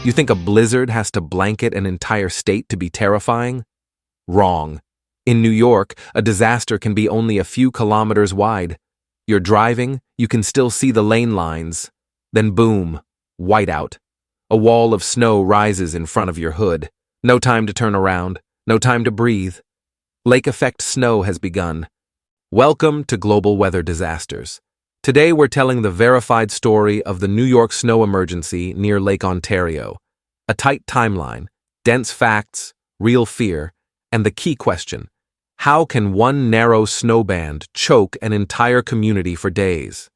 You think a blizzard has to blanket an entire state to be terrifying? Wrong. In New York, a disaster can be only a few kilometers wide. You're driving, you can still see the lane lines. Then boom, whiteout. A wall of snow rises in front of your hood. No time to turn around, no time to breathe. Lake effect snow has begun. Welcome to Global Weather Disasters. Today we're telling the verified story of the New York snow emergency near Lake Ontario. A tight timeline, dense facts, real fear, and the key question: how can one narrow snowband choke an entire community for days?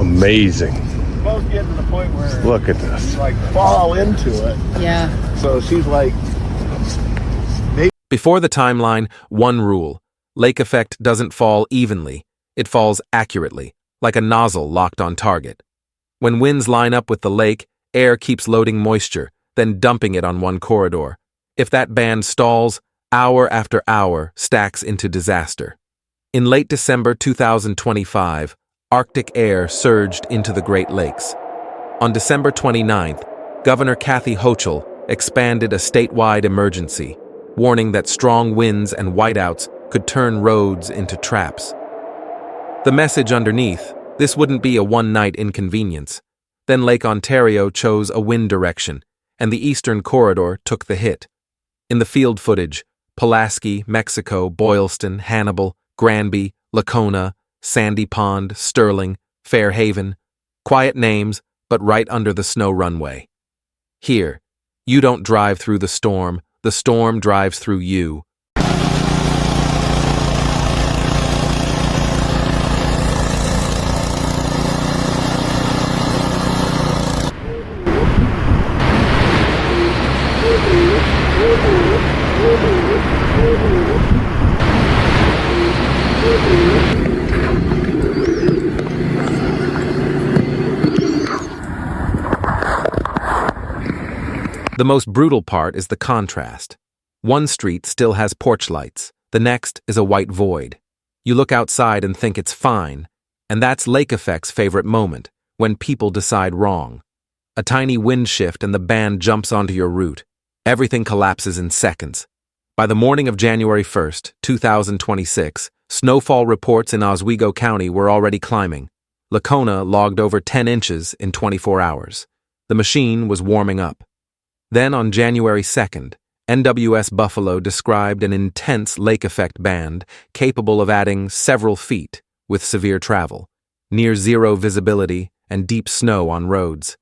Amazing. Both getting to the point where look at this. Like fall into it. Yeah. So she's like. Before the timeline, one rule: lake effect doesn't fall evenly. It falls accurately, like a nozzle locked on target. When winds line up with the lake, air keeps loading moisture, then dumping it on one corridor. If that band stalls, hour after hour stacks into disaster. In late December 2025, Arctic air surged into the Great Lakes. On December 29th, Governor Kathy Hochul expanded a statewide emergency, warning that strong winds and whiteouts could turn roads into traps. The message underneath: this wouldn't be a one-night inconvenience. Then Lake Ontario chose a wind direction, and the eastern corridor took the hit. In the field footage, Pulaski, Mexico, Boylston, Hannibal, Granby, Lacona, Sandy Pond, Sterling, Fairhaven, quiet names, but right under the snow runway. Here, you don't drive through the storm drives through you. The most brutal part is the contrast. One street still has porch lights, the next is a white void. You look outside and think it's fine, and that's lake effect's favorite moment, when people decide wrong. A tiny wind shift and the band jumps onto your route. Everything collapses in seconds. By the morning of January 1st, 2026, snowfall reports in Oswego County were already climbing. Lacona logged over 10 inches in 24 hours. The machine was warming up. Then on January 2nd, NWS Buffalo described an intense lake effect band capable of adding several feet with severe travel, near zero visibility, and deep snow on roads.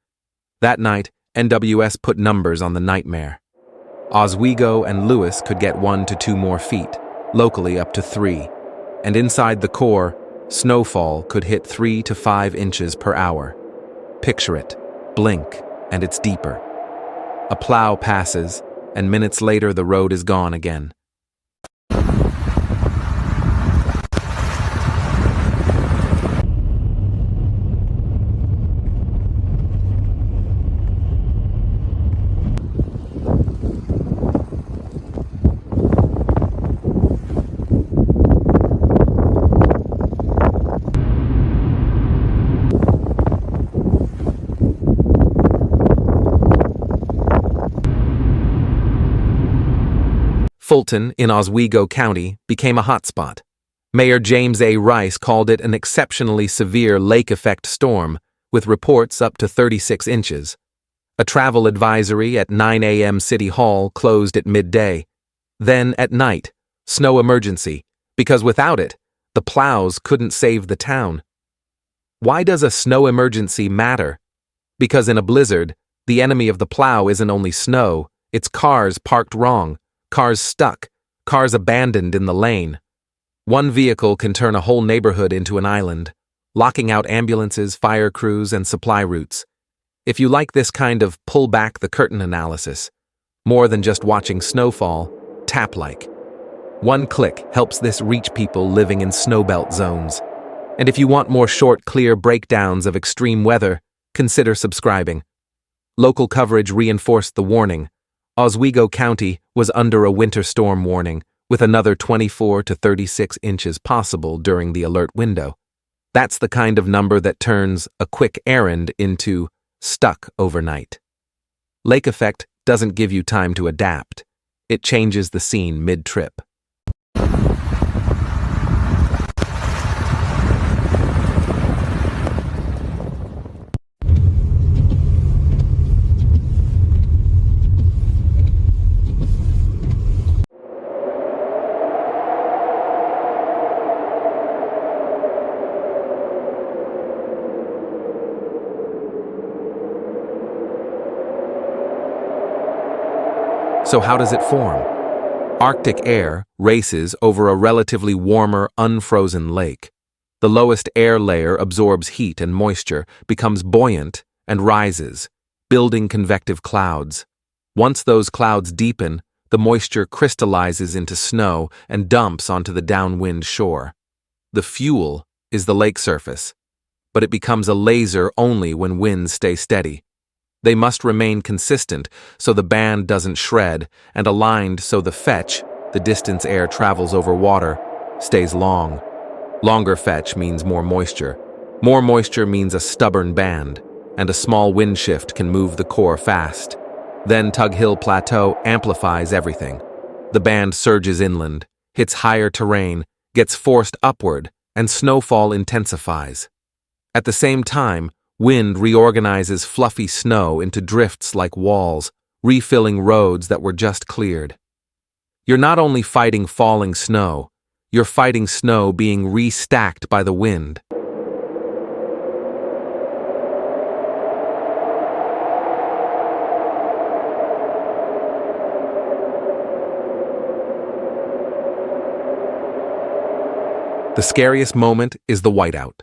That night, NWS put numbers on the nightmare. Oswego and Lewis could get 1 to 2 more feet, locally up to 3. And inside the core, snowfall could hit 3 to 5 inches per hour. Picture it, blink, and it's deeper. A plow passes, and minutes later the road is gone again. Fulton, in Oswego County, became a hotspot. Mayor James A. Rice called it an exceptionally severe lake effect storm, with reports up to 36 inches. A travel advisory at 9 a.m. City Hall closed at midday. Then, at night, snow emergency, because without it, the plows couldn't save the town. Why does a snow emergency matter? Because in a blizzard, the enemy of the plow isn't only snow, it's cars parked wrong, cars stuck, cars abandoned in the lane. One vehicle can turn a whole neighborhood into an island, locking out ambulances, fire crews, and supply routes. If you like this kind of pull back the curtain analysis, more than just watching snowfall, tap like. One click helps this reach people living in snowbelt zones. And if you want more short, clear breakdowns of extreme weather, consider subscribing. Local coverage reinforced the warning. Oswego County was under a winter storm warning, with another 24 to 36 inches possible during the alert window. That's the kind of number that turns a quick errand into stuck overnight. Lake effect doesn't give you time to adapt. It changes the scene mid-trip. So how does it form? Arctic air races over a relatively warmer, unfrozen lake. The lowest air layer absorbs heat and moisture, becomes buoyant, and rises, building convective clouds. Once those clouds deepen, the moisture crystallizes into snow and dumps onto the downwind shore. The fuel is the lake surface, but it becomes a laser only when winds stay steady. They must remain consistent so the band doesn't shred, and aligned so the fetch, the distance air travels over water, stays long. Longer fetch means more moisture. More moisture means a stubborn band, and a small wind shift can move the core fast. Then Tug Hill Plateau amplifies everything. The band surges inland, hits higher terrain, gets forced upward, and snowfall intensifies. At the same time, wind reorganizes fluffy snow into drifts like walls, refilling roads that were just cleared. You're not only fighting falling snow, you're fighting snow being restacked by the wind. The scariest moment is the whiteout.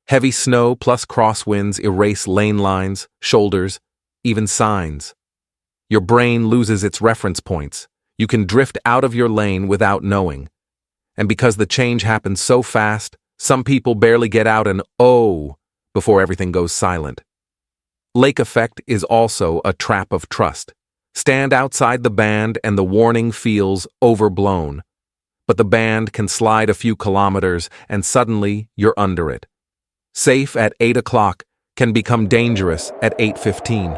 Heavy snow plus crosswinds erase lane lines, shoulders, even signs. Your brain loses its reference points. You can drift out of your lane without knowing. And because the change happens so fast, some people barely get out an "oh" before everything goes silent. Lake effect is also a trap of trust. Stand outside the band and the warning feels overblown. But the band can slide a few kilometers and suddenly you're under it. Safe at 8 o'clock can become dangerous at 8:15.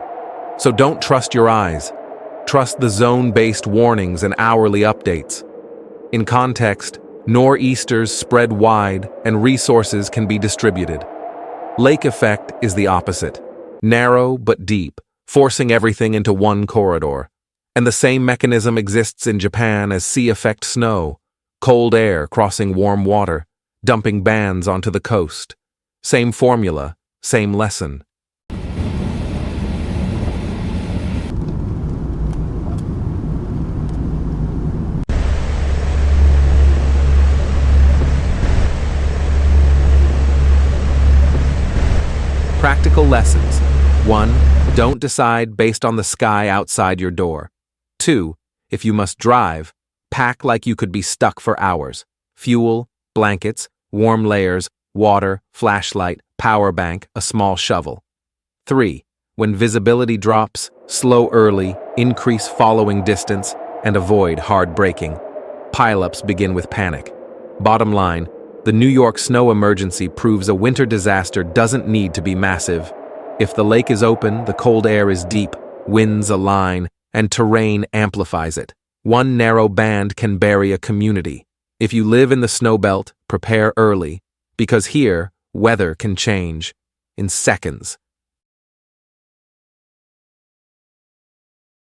So don't trust your eyes. Trust the zone-based warnings and hourly updates. In context, nor'easters spread wide and resources can be distributed. Lake effect is the opposite. Narrow but deep, forcing everything into one corridor. And the same mechanism exists in Japan as sea effect snow. Cold air crossing warm water, dumping bands onto the coast. Same formula, same lesson. Practical lessons. 1. Don't decide based on the sky outside your door. 2. If you must drive, pack like you could be stuck for hours. Fuel, blankets, warm layers, water, flashlight, power bank, a small shovel. 3. When visibility drops, slow early, increase following distance, and avoid hard braking. Pileups begin with panic. Bottom line, the New York snow emergency proves a winter disaster doesn't need to be massive. If the lake is open, the cold air is deep, winds align, and terrain amplifies it. One narrow band can bury a community. If you live in the snowbelt, prepare early, because here, weather can change in seconds.